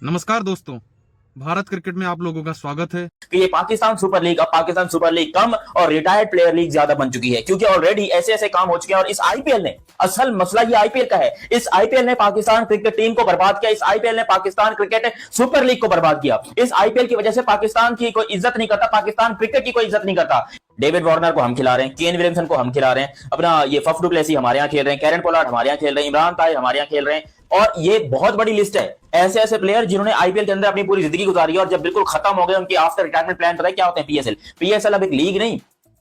नमस्कार दोस्तों, भारत क्रिकेट में आप लोगों का स्वागत है। कि ये पाकिस्तान सुपर लीग अब पाकिस्तान सुपर लीग कम और रिटायर्ड प्लेयर लीग ज्यादा बन चुकी है, क्योंकि ऑलरेडी ऐसे ऐसे काम हो चुके हैं। और इस आईपीएल ने, असल मसला ये आईपीएल का है, इस आईपीएल ने पाकिस्तान क्रिकेट टीम को बर्बाद किया। इस आईपीएल ने पाकिस्तान क्रिकेट सुपर लीग को बर्बाद किया। इस आईपीएल की वजह से पाकिस्तान की कोई इज्जत नहीं करता, पाकिस्तान क्रिकेट की कोई इज्जत नहीं करता। डेविड वार्नर को हम खिला रहे हैं, केन विलियमसन को हम खिला रहे हैं, अपना ये फफ डु प्लेसी हमारे यहाँ खेल रहे हैं, कैरन पोलार्ड हमारे यहाँ खेल रहे हैं, इमरान ताहिर हमारे यहाँ खेल रहे हैं। और ये बहुत बड़ी लिस्ट है ऐसे ऐसे प्लेयर जिन्होंने आईपीएल के अंदर अपनी पूरी जिंदगी गुजारी है और जब बिल्कुल खत्म हो गए उनकी आफ्टर रिटायरमेंट प्लान पता है क्या होते हैं? पीएसएल अब एक लीग नहीं,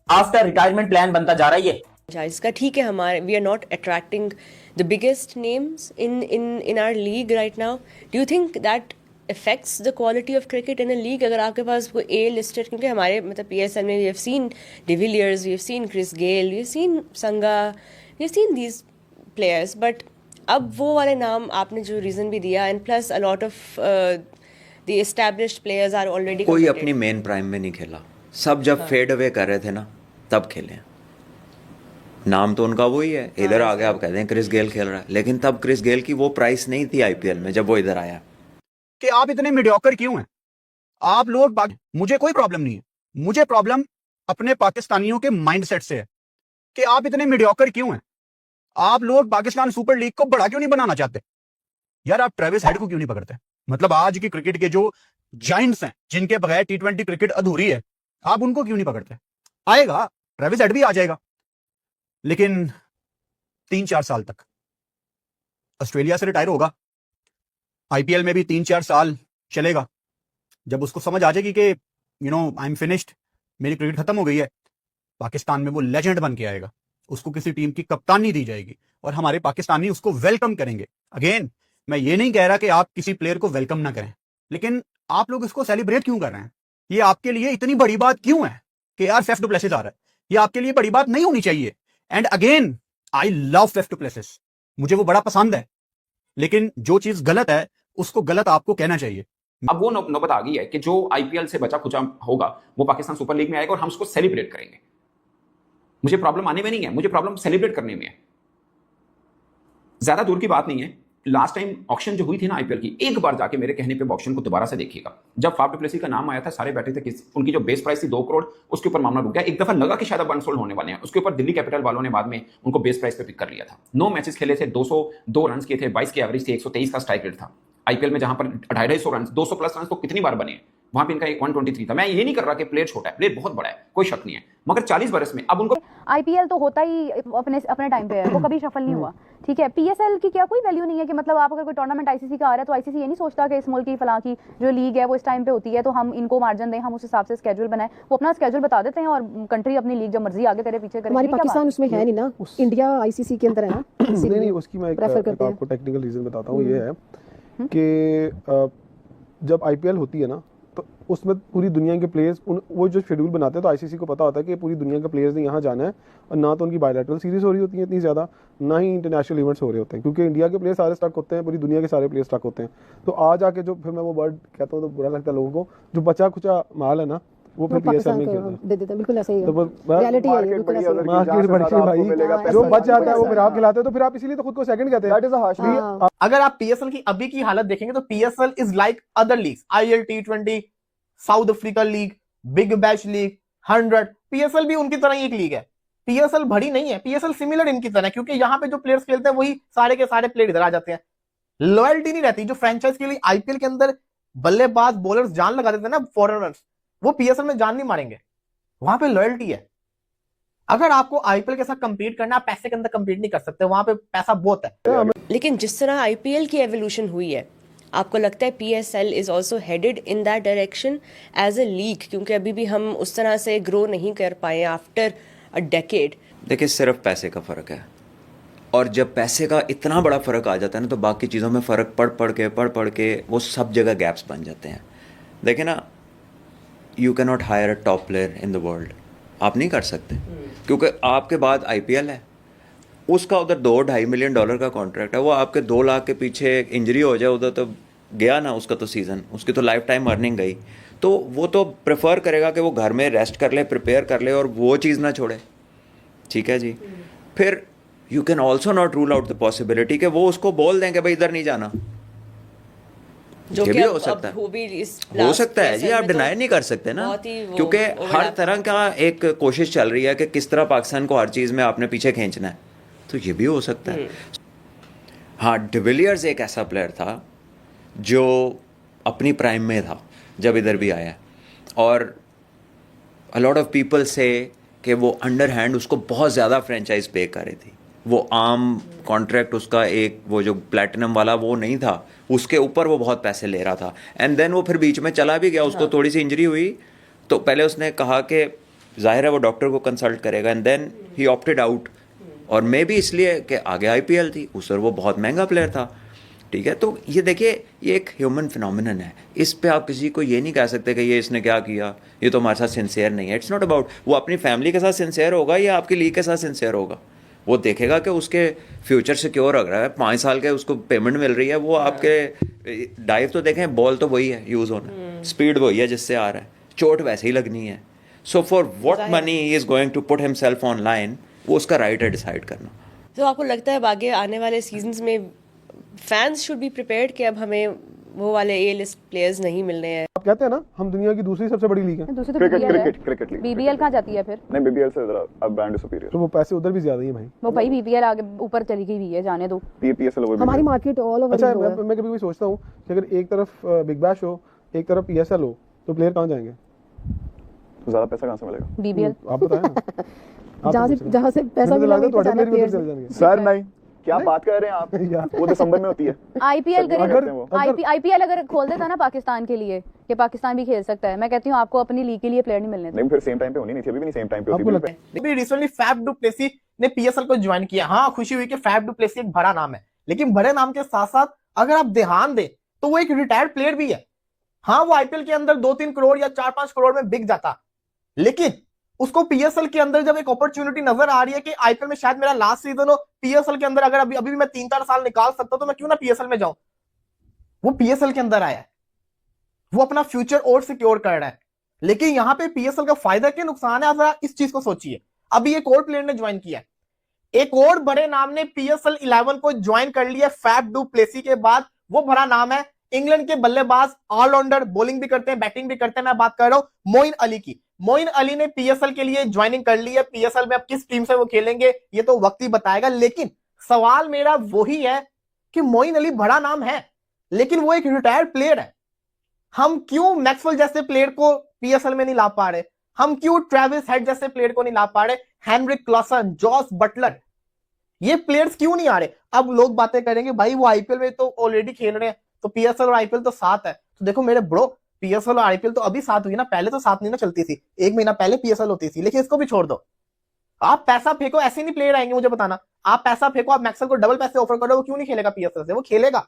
आफ्टर रिटायरमेंट प्लान बनता जा रहा है ये। इसका ठीक है, हमारे we are not attracting the biggest names in our league right now. Do you think that affects the quality of cricket in a league? अगर आपके पास कोई ए लिस्टेड, क्योंकि हमारे मतलब पीएसएल में we have seen de Villiers, we have seen Chris Gayle, we have seen संगा, we have seen these players, but अब वो वाले नाम आपने जो रीज़न भी दिया, and plus a lot of the established players are already. कोई अपनी मेन प्राइम में नहीं खेला, सब जब फेड अवे कर रहे थे ना तब खेले हैं। नाम तो उनका वही है, इधर आ गया आप कहते हैं क्रिस गेल खेल रहा है, लेकिन तब क्रिस गेल की वो प्राइस नहीं थी आईपीएल में जब वो इधर आया। कि आप इतने मीडियोकर क्यों हैं आप लोग। मुझे कोई प्रॉब्लम नहीं है, मुझे प्रॉब्लम अपने पाकिस्तानियों के माइंडसेट से है कि आप इतने मीडियोकर क्यों हैं। आप लोग पाकिस्तान सुपर लीग को बड़ा क्यों नहीं बनाना चाहते यार? आप ट्रेविस हेड को क्यों नहीं पकड़ते? मतलब आज की क्रिकेट के जो जायंट्स हैं जिनके बगैर टी20 क्रिकेट अधूरी है, आप उनको क्यों नहीं पकड़ते? आएगा, ट्रेविस हेड भी आ जाएगा, लेकिन 3-4 साल तक ऑस्ट्रेलिया से रिटायर होगा, आईपीएल में भी 3-4 साल चलेगा। जब उसको समझ आ जाएगी कि आई एम फिनिश्ड, मेरी क्रिकेट खत्म हो गई है, पाकिस्तान में वो लेजेंड बन के आएगा, उसको किसी टीम की कप्तानी दी जाएगी और हमारे पाकिस्तानी उसको वेलकम करेंगे। अगेन मैं ये नहीं कह रहा कि आप किसी प्लेयर को वेलकम ना करें, लेकिन आप लोग इसको सेलिब्रेट क्यों कर रहे हैं? ये आपके लिए इतनी बड़ी बात क्यों है कि यार फेफ डु प्लेसिस आ रहा है? ये आपके लिए बड़ी बात नहीं होनी चाहिए। And again I love Faf du Plessis, मुझे वो बड़ा पसंद है, लेकिन जो चीज गलत है उसको गलत आपको कहना चाहिए। अब वो नौबत आ गई है कि जो आईपीएल से बचा खुचा होगा वो पाकिस्तान सुपर लीग में आएगा और हम उसको सेलिब्रेट करेंगे। मुझे प्रॉब्लम आने में नहीं है, मुझे प्रॉब्लम सेलिब्रेट करने में है। ज्यादा दूर की बात नहीं है, लास्ट टाइम ऑक्शन जो हुई थी ना आईपीएल की, एक बार जाके मेरे कहने पे ऑक्शन को दोबारा से देखिएगा। जब फाफ डु प्लेसी का नाम आया था सारे बैठे थे कि उनकी जो बेस प्राइस थी 2 करोड़, उसके ऊपर मामला रुक गया। एक दफा लगा कि शायद अब अनसोल्ड होने वाले हैं, उसके ऊपर दिल्ली कैपिटल वालों ने बाद में उनको बेस प्राइस पे पिक कर लिया था। 9 मैचेस खेले थे, 202 रन किए थे, 22 की एवरेज थी, 123 का स्ट्राइक रेट था। आईपीएल में जहां पर 250 रन, 200 प्लस रन तो कितनी बार बने, वहां पे इनका 123 था। मैं ये नहीं कर रहा कि प्लेयर छोटा है, प्लेयर बहुत बड़ा है, कोई शक नहीं है, मगर 40 बरस में अब उनको आईपीएल तो होता ही अपने टाइम पे है, वो कभी सफल नहीं हुआ। ठीक है, पीएसएल की क्या कोई वैल्यू नहीं है कि मतलब आप अगर कोई टूर्नामेंट आईसीसी का आ रहा है तो आईसीसी ये नहीं सोचता कि इस मुल्क की फलां की जो लीग है वो इस टाइम पे होती है तो हम इनको मार्जिन दें, हम उस हिसाब से स्केड्यूल बनाएं। वो अपना स्केड्यूल बता देते हैं और कंट्री अपनी लीग जब मर्जी आगे करे पीछे करे। हमारी पाकिस्तान उसमें है नहीं ना, इंडिया आईसीसी के अंदर है ना। नहीं, उसकी मैं आपको टेक्निकल रीजन बताता हूँ। ये है कि जब आईपीएल होती है ना तो उसमें पूरी दुनिया के प्लेयर्स वो जो शेड्यूल बनाते हैं तो आईसीसी को पता होता है कि पूरी दुनिया के प्लेयर्स ने यहाँ जाना है, और ना तो उनकी बायलैटरल सीरीज हो रही होती है इतनी ज़्यादा, ना ही इंटरनेशनल इवेंट्स हो रहे होते हैं, क्योंकि इंडिया के प्लेयर सारे स्टक होते हैं, पूरी दुनिया के सारे प्लेयर स्टक होते हैं। तो आज आके जो फिर मैं वो वर्ड कहता हूँ तो बुरा लगता है लोगों को, जो बचा खुचा माल है ना वो फिर पीएसएल में खेलता है, दे देते हैं। बिल्कुल ऐसा ही है, तो रियलिटी है, बिल्कुल ऐसा ही है। मार्केट बड़ी भाई, जो बच जाता है वो फिर आप खिलाते हो, तो फिर आप इसीलिए तो खुद को सेकंड कहते हैं। अगर आप पीएसएल की अभी की हालत देखेंगे तो PSL is like other leagues, IL T20, south Africa league, big bash league, 100, PSL भी उनकी तरह ही एक लीग है। पीएसएल बड़ी नहीं है, पीएसएल सिमिलर इनकी तरह है, क्योंकि यहाँ पे जो प्लेयर्स खेलते हैं वही सारे के सारे प्लेयर इधर आ जाते हैं। लॉयल्टी नहीं रहती जो फ्रेंचाइज के लिए आईपीएल के अंदर बल्लेबाज बॉलर्स जान लगा देते हैं ना, फॉरेनर्स, वो पीएसएल में जान नहीं मारेंगे, वहां पे लॉयल्टी है। अगर आपको आईपीएल के साथ कंपीट करना, आप पैसे के अंदर कंपीट नहीं कर सकते, वहां पे पैसा बहुत है। लेकिन जिस तरह आईपीएल की एवोल्यूशन हुई है, आपको लगता है PSL is also headed in that direction as a league? क्योंकि अभी भी हम उस तरह से ग्रो नहीं कर पाए आफ्टर अ डेकेड। देखिए, सिर्फ पैसे का फ़र्क है, और जब पैसे का इतना बड़ा फ़र्क आ जाता है ना तो बाकी चीज़ों में फ़र्क पढ़ के वो सब जगह गैप्स बन जाते हैं। देखिए ना, you can not hire a top player in the world, आप नहीं कर सकते, क्योंकि आपके बाद आईपीएल है, उसका उधर $2-2.5 मिलियन का कॉन्ट्रैक्ट है, वो आपके 2 लाख के पीछे इंजरी हो जाए उधर तो गया ना उसका तो सीज़न, उसकी तो लाइफ टाइम अर्निंग गई। तो वो तो प्रेफर करेगा कि वो घर में रेस्ट कर ले, प्रिपेयर कर ले और वो चीज़ ना छोड़े। ठीक है जी। फिर you can also not rule out the possibility कि वो उसको बोल दें कि भाई इधर नहीं जाना, जो ये कि भी अब- हो सकता अब है। हो भी इस हो last सकता है जी, PSL आप में तो डिनाई नहीं कर सकते ना, बहुत ही वो क्योंकि हर overlap तरह का एक कोशिश चल रही है कि किस तरह पाकिस्तान को हर चीज़ में आपने पीछे खींचना है, तो ये भी हो सकता है। हाँ, डिविलियर्स एक ऐसा प्लेयर था जो अपनी प्राइम में था जब इधर भी आया, और अ लॉट ऑफ पीपल से कि वो अंडर हैंड उसको बहुत ज़्यादा फ्रेंचाइज पे कर रही थी। वो आम कॉन्ट्रैक्ट उसका एक वो जो प्लैटिनम वाला वो नहीं था, उसके ऊपर वो बहुत पैसे ले रहा था, एंड देन वो फिर बीच में चला भी गया, उसको थोड़ी सी इंजरी हुई तो पहले उसने कहा कि जाहिर है वो डॉक्टर को कंसल्ट करेगा, and then he opted out, और मे भी इसलिए कि आगे आईपीएल थी, उस पर वो बहुत महंगा प्लेयर था। ठीक है, तो ये देखिए ये एक ह्यूमन फिनोमिनन है, इस पे आप किसी को ये नहीं कह सकते कि ये इसने क्या किया, ये तो हमारे साथ सिंसियर नहीं है। इट्स नॉट अबाउट वो अपनी फैमिली के साथ सिंसियर होगा या आपकी लीग के साथ सिंसियर होगा, वो देखेगा कि उसके फ्यूचर सिक्योर हो रहा है, 5 साल के उसको पेमेंट मिल रही है, वो आपके डाइव तो देखें, बॉल तो वही है यूज़ होना, स्पीड वही है जिससे आ रहा है, चोट वैसे ही लगनी है। So for what money he is going to put himself online, वो उसका राइट है डिसाइड करना। तो आपको लगता है आगे आने वाले सीजन्स में फैंस शुड बी प्रिपेयर्ड कि अब हमें वो वाले ए लिस्ट प्लेयर्स नहीं मिलने हैं? आप कहते हैं ना हम दुनिया की दूसरी सबसे बड़ी लीग है, दूसरी तो क्रिकेट BBL है। क्रिकेट क्रिकेट लीग BBL कहाँ जाती है फिर? नहीं BBL से जरा अब ब्रांड सुपीरियर तो वो पैसे उधर भी ज्यादा ही है भाई। वो भाई BBL आगे ऊपर चली गई हुई है, जाने दो। PSL ओवर हमारी मार्केट ऑल ओवर अच्छा, मैं कभी कभी सोचता हूँ कि अगर एक तरफ बिग बैश हो, एक तरफ PSL हो, तो प्लेयर कहाँ जाएंगे? तो ज्यादा पैसा कहाँ से मिलेगा? BBL आप बताएं ना। आप जहाँ से पैसा मिला लगता है वहीं पे थोड़े जाना प्लेयर भी उधर players चले जाएंगे। सर नहीं, क्या बात कर रहे हैं आप? यार। वो दिसंबर में होती है। IPL अगर- IPL अगर खोल देता ना पाकिस्तान के लिए कि पाकिस्तान भी खेल सकता है, मैं कहती हूँ आपको अपनी लीग के लिए प्लेयर नहीं मिलने थे। नहीं फिर सेम टाइम पे होनी नहीं थी, अभी भी नहीं सेम टाइम पे आपको होती लगता है अभी रिसेंटली फैफ डू प्लेसी ने पीएसएल को ज्वाइन किया। हाँ, खुशी हुई कि फैफ डू प्लेसी एक बड़ा नाम है, लेकिन बड़े नाम के साथ साथ अगर आप ध्यान दें तो वो एक रिटायर्ड प्लेयर भी है। हाँ, वो आईपीएल के अंदर 2-3 करोड़ या 4-5 करोड़ में बिक जाता, लेकिन उसको पीएसएल के अंदर जब एक अपॉर्चुनिटी नजर आ रही है कि आईपीएल में शायद मेरा लास्ट सीजन हो, पीएसएल के अंदर अगर अभी भी मैं 3-4 साल निकाल सकता हूं तो मैं क्यों ना पीएसएल में जाऊं। वो पीएसएल के अंदर आया है, वो अपना फ्यूचर और सिक्योर कर रहा है। लेकिन यहां पे पीएसएल का फायदा क्या नुकसान है, जरा इस चीज को सोचिए। अभी एक और प्लेयर ने ज्वाइन किया, एक और बड़े नाम ने पीएसएल 11 को ज्वाइन कर लिया फैफ डू प्लेसी के बाद। वो बड़ा नाम है इंग्लैंड के बल्लेबाज, ऑलराउंडर, बॉलिंग भी करते हैं, बैटिंग भी करते हैं। मैं बात कर रहा हूं मोइन अली की। मोइन अली ने पीएसएल के लिए ज्वाइनिंग कर ली है। पीएसएल में अब किस टीम से वो खेलेंगे ये तो वक्त ही बताएगा, लेकिन सवाल मेरा वही है कि मोइन अली बड़ा नाम है, लेकिन वो एक रिटायर्ड प्लेयर है। हम क्यों मैक्सवेल जैसे प्लेयर को पीएसएल में नहीं ला पा रहे? हम क्यों ट्रेविस हेड जैसे प्लेयर को नहीं ला पा रहे? हेनरिक क्लॉसन, जॉस बटलर, ये प्लेयर्स क्यों नहीं आ रहे? अब लोग बातें करेंगे भाई वो आईपीएल में तो ऑलरेडी खेल रहे हैं, तो पीएसएल और आईपीएल तो साथ है। तो देखो मेरे ब्रो, पीएसएल और आईपीएल तो अभी साथ हुई ना, पहले तो साथ नहीं ना चलती थी। 1 महीना पहले पीएसएल होती थी, लेकिन इसको भी छोड़ दो। आप पैसा फेंको, ऐसे नहीं प्लेयर आएंगे, मुझे बताना। आप पैसा फेंको, आप मैक्सवेल को डबल पैसे ऑफर करो, वो क्यों नहीं खेलेगा पीएसएल से? वो खेलेगा।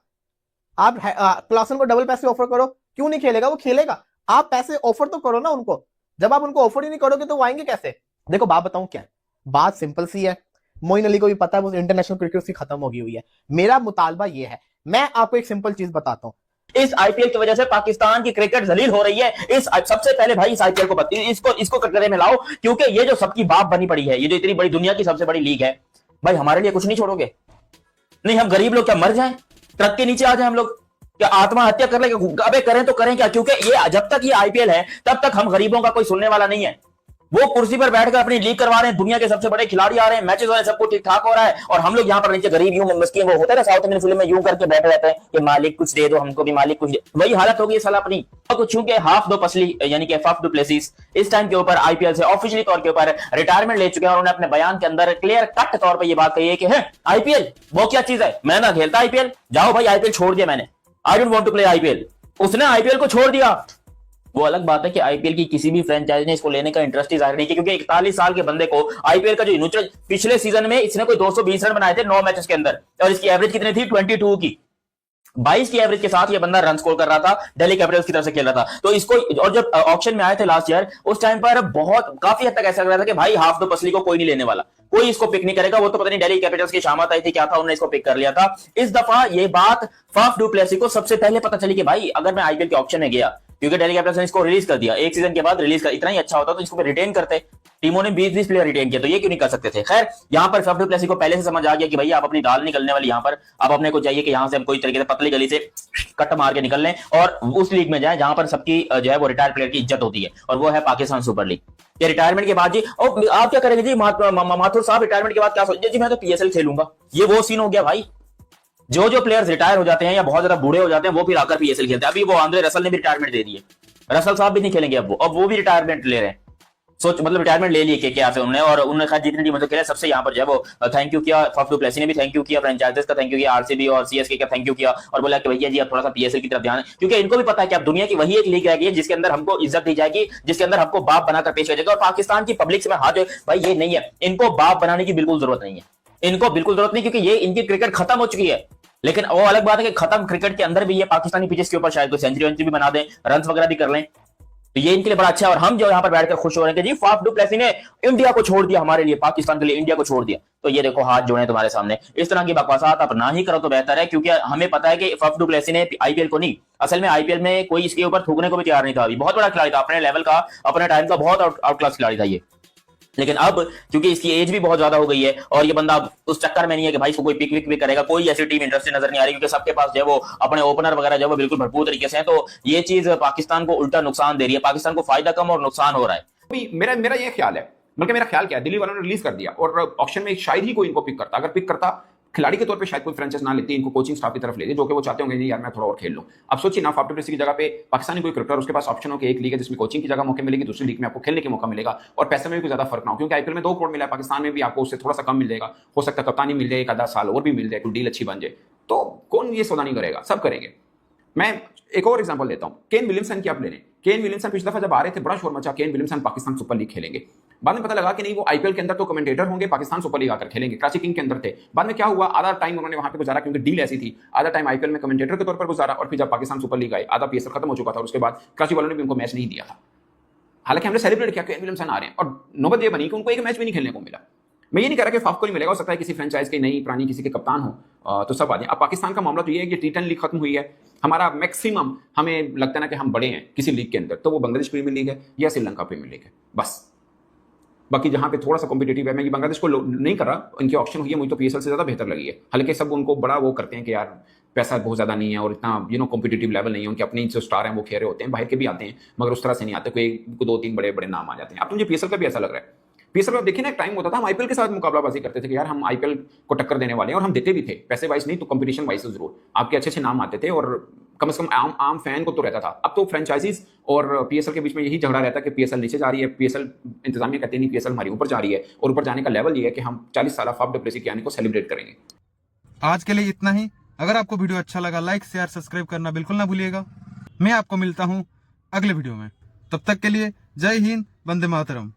आप क्लासन को डबल पैसे ऑफर करो, क्यों नहीं खेलेगा? वो खेलेगा। आप पैसे ऑफर तो करो ना उनको। जब आप उनको ऑफर ही नहीं करोगे तो वो आएंगे कैसे? देखो बात बताऊं क्या है, बात सिंपल सी है। मोइन अली को भी पता है वो इंटरनेशनल क्रिकेट उसकी खत्म हो गई हुई है। मेरा मुतालबा ये है, मैं आपको एक सिंपल चीज बताता हूं। इस आईपीएल की वजह से पाकिस्तान की क्रिकेट जलील हो रही है। सबसे पहले भाई इस आईपीएल को इसको कटघरे में लाओ, क्योंकि ये जो सबकी बाप बनी पड़ी है, ये जो इतनी बड़ी दुनिया की सबसे बड़ी लीग है, भाई हमारे लिए कुछ नहीं छोड़ोगे? नहीं, हम गरीब लोग क्या मर जाएं, ट्रक के नीचे आ जाए हम लोग, क्या आत्महत्या कर ले? अबे करें तो करें क्या? क्योंकि ये जब तक ये आईपीएल है तब तक हम गरीबों का कोई सुनने वाला नहीं है। वो कुर्सी पर बैठकर अपनी लीग करवा रहे हैं, दुनिया के सबसे बड़े खिलाड़ी आ रहे हैं, मैचेस हो रहे हैं, सब कुछ ठीक ठाक हो रहा है, और हम लोग यहाँ पर नीचे गरीब यूं मस्किन, वो होता है ना साउथ इंडियन फिल्म में, यूं करके बैठे रहते हैं कि मालिक कुछ दे दो हमको भी, मालिक कुछ दे। वही हालत होगी साला अपनी। कुछ चूंकि हाफ दो पसली यानी कि फफ डू प्लेसिस इस टाइम के ऊपर आईपीएल से ऑफिशियली तौर के ऊपर रिटायरमेंट ले चुके हैं, और उन्होंने अपने बयान के अंदर क्लियर कट तौर पर यह बात कही है कि आईपीएल वो क्या चीज है, मैं ना खेलता आईपीएल, जाओ भाई आईपीएल छोड़ दिया मैंने, I don't want to play IPL. उसने आईपीएल को छोड़ दिया। वो अलग बात है कि आईपीएल की किसी भी फ्रेंचाइज ने इसको लेने का इंटरेस्ट ही जाहिर नहीं किया, क्योंकि 41 साल के बंदे को आईपीएल का जो यूनिट, पिछले सीजन में इसने कोई 220 रन बनाए थे 9 मैचेस के अंदर, और इसकी एवरेज कितनी थी? 22 की। 22 की एवरेज के साथ ये बंदा रन स्कोर कर रहा था, दिल्ली कैपिटल्स की तरफ से खेल रहा था। तो इसको, और जब ऑक्शन में आए थे लास्ट ईयर, उस टाइम पर बहुत काफी हद तक ऐसा लग रहा था कि भाई हाफ दो पसली को कोई नहीं लेने वाला, कोई इसको पिक नहीं करेगा। वो तो पता नहीं दिल्ली कैपिटल्स की शामत आई थी क्या था, उन्होंने इसको पिक कर लिया था। इस दफा ये बात फाफ डू प्लेसी को सबसे पहले पता चली कि भाई अगर मैं आईपीएल के ऑक्शन में गया क्योंकि दिल्ली कैपिटल्स ने इसको रिलीज कर दिया, एक सीजन के बाद रिलीज कर, इतना ही अच्छा होता तो इसको रिटेन करते। टीमों ने 20-20 प्लेयर रिटेन किया, तो ये क्यों नहीं कर सकते थे। खैर यहाँ पर फैफ डू प्लेसी को पहले से समझ आ गया कि भैया आप अपनी दाल निकलने वाली, यहाँ पर अब अपने को चाहिए कि यहाँ से हम कोई तरीके से पतली गली से कट मार के निकल लें और उस लीग में जाए जहां पर सबकी जो है वो रिटायर्ड प्लेयर की इज्जत होती है, और वो है पाकिस्तान सुपर लीग। ये रिटायरमेंट के बाद जी, और आप क्या करेंगे जी माथुर साहब, रिटायरमेंट के बाद क्या सोचेंगे जी, मैं तो पीएसएल खेलूंगा। ये वो सीन हो गया भाई, जो प्लेयर्स रिटायर हो जाते हैं या बहुत ज्यादा बूढ़े हो जाते हैं वो फिर आकर पीएसएल खेलते हैं। अभी वो आंद्रे रसल ने भी रिटायरमेंट दे दी है, रसल साहब भी नहीं खेलेंगे अब वो भी रिटायरमेंट ले रहे हैं। सोच मतलब रिटायरमेंट ले लिए के से उन्होंने, और उन्होंने कहा जितनी टीमों से खेला सबसे यहाँ पर जो है वो थैंक यू किया। फैफ डू प्लेसी ने भी थैंक यू किया, फ्रेंचाइजेस का थैंक यू किया, आरसीबी और सीएसके का थैंक यू किया, और बोला कि भैया जी आप थोड़ा सा पीएसएल की तरफ ध्यान, क्योंकि इनको भी पता है कि अब दुनिया की वही एक लीग रह गई है जिसके अंदर हमको इज्जत दी जाएगी, जिसके अंदर हमको बाप बनाकर पेश किया जाएगा। और पाकिस्तान की पब्लिक से मैं हाथ भाई ये नहीं है, इनको बाप बनाने की बिल्कुल जरूरत नहीं है, इनको बिल्कुल जरूरत नहीं, क्योंकि ये इनकी क्रिकेट खत्म हो चुकी है। लेकिन वो अलग बात है कि खत्म क्रिकेट के अंदर भी ये पाकिस्तानी पिचेस के ऊपर शायद कोई सेंचुरी भी बना दें, रन वगैरह भी कर लें, तो ये इनके लिए बड़ा अच्छा है। और हम जो यहाँ पर बैठकर खुश हो रहे हैं कि जी फैफ डू प्लेसी ने इंडिया को छोड़ दिया, हमारे लिए, पाकिस्तान के लिए इंडिया को छोड़ दिया। तो ये देखो हाथ जोड़े तुम्हारे सामने, इस तरह की बकवासात आप ना ही करो तो बेहतर है, क्योंकि हमें पता है कि फैफ डू प्लेसी ने आईपीएल को नहीं, असल में आईपीएल में कोई इसके ऊपर थूकने को भी तैयार नहीं था। अभी बहुत बड़ा खिलाड़ी था, अपने लेवल का, अपने टाइम का बहुत आउट क्लास खिलाड़ी था ये। लेकिन अब क्योंकि इसकी एज भी बहुत ज्यादा हो गई है और ये बंदा उस चक्कर में नहीं है कि भाई इसको कोई पिक विक भी करेगा, कोई ऐसी टीम इंटरेस्टेड नजर नहीं आ रही, क्योंकि सबके पास जो है वो अपने ओपनर वगैरह जो है वो बिल्कुल भरपूर तरीके से है। तो ये चीज पाकिस्तान को उल्टा नुकसान दे रही है, पाकिस्तान को फायदा कम और नुकसान हो रहा है। मेरा ये ख्याल है, बल्कि मेरा ख्याल क्या है, दिल्ली वालों ने रिलीज कर दिया और ऑक्शन में शायद ही कोई इनको पिक करता, अगर पिक करता खिलाड़ी के तौर पे शायद कोई फ्रेंचाइज ना लेती, इनको कोचिंग स्टाफ की तरफ लेती, जो कि वो चाहते होंगे यार मैं थोड़ा और खेल लूं। अब सोचिए ना, फैफ डू प्लेसी की जगह पे पाकिस्तानी कोई क्रिकेटर, उसके पास ऑप्शन हो कि एक लीग है जिसमें कोचिंग की जगह मौके मिलेगी, दूसरी लीग में आपको खेलने के मौका मिलेगा और पैसे में भी कोई ज्यादा फर्क ना हो, क्योंकि आईपीएल में 2 करोड़ मिला है, पाकिस्तान में भी आपको उससे थोड़ा सा कम मिल जाएगा, हो सकता है कप्तानी मिल जाए, एक आधा साल और भी मिल जाए, कोई डील अच्छी बन जाए, तो कौन ये सौदा नहीं करेगा, सब करेंगे। मैं एक और एग्जांपल लेता हूं, केन विलियमसन की आप ले लें। केन विलियमसन पिछली दफा जब आ रहे थे बड़ा शोर मचा, Kane Williamson Pakistan super league खेलेंगे। बाद में पता लगा कि नहीं, वो आईपीएल के अंदर तो कमेंटेटर होंगे, पाकिस्तान सुपर लीग आकर खेलेंगे, कराची किंग के अंदर थे। बाद में क्या हुआ, आधा टाइम उन्होंने वहां पे गुजारा, क्योंकि डील ऐसी थी, आधा टाइम आईपीएल में कमेंटेटर के तौर पर गुजारा, और फिर जब पाकिस्तान सुपर लीग आई आधा पीएसएल खत्म हो चुका था और उसके बाद कराची वालों ने भी उनको मैच नहीं दिया था। हालांकि हमने सेलिब्रेट किया केन विलियमसन आ रहे हैं, और नौबत ये बनी कि उनको एक मैच भी नहीं खेलने को मिला। मैं ये नहीं कह रहा कि फाफ को नहीं मिलेगा, हो सकता है किसी फ्रेंचाइज के नई पुरानी किसी के कप्तान हो, तो सब आ जाए। अब पाकिस्तान का मामला तो ये है कि T10 लीग खत्म हुई है, हमारा मैक्सिमम हमें लगता है ना कि हम बड़े हैं किसी लीग के अंदर, तो वो बांग्लादेश प्रीमियर लीग है या श्रीलंका प्रीमियर लीग है, बस। बाकी जहां पे थोड़ा सा कॉम्पिटिटिव है, मैं ये बांग्लादेश को नहीं कर रहा, इनकी ऑप्शन हुई है, मुझे तो पीएसएल से ज्यादा बेहतर लगी है। हालांकि सब उनको बड़ा वो करते हैं कि यार पैसा बहुत ज्यादा नहीं है और इतना कॉम्पिटिटिव लेवल नहीं है, उनके अपने जो स्टार हैं वो खेल रहे होते हैं, बाहर के भी आते हैं, मगर उस तरह से नहीं आते, कोई 2-3 बड़े बड़े नाम आ जाते हैं। अब तो मुझे पीएसएल का भी ऐसा लग रहा है। पीएसएल में देखिए ना, एक टाइम होता था हम आईपीएल के साथ मुकाबलाबाजी करते थे कि यार हम आईपीएल को टक्कर देने वाले हैं, और हम देते भी थे, पैसे वाइज नहीं तो कंपटीशन वाइज जरूर, आपके अच्छे अच्छे नाम आते थे और कम से कम आम फैन को तो रहता था। अब तो फ्रेंचाइजीज और पीएसएल के बीच में यही झगड़ा रहता है कि पीएसएल नीचे जा रही है, पीएसएल इंतजामिया कहते नहीं, पीएसएल हमारी ऊपर जा रही है, और ऊपर जाने का लेवल ये है कि हम 40 साल फैफ डू प्लेसी के आने को सेलिब्रेट करेंगे। आज के लिए इतना ही। अगर आपको वीडियो अच्छा लगा, लाइक शेयर सब्सक्राइब करना बिल्कुल ना भूलिएगा। मैं आपको मिलता हूँ अगले वीडियो में, तब तक के लिए जय हिंद, वंदे मातरम।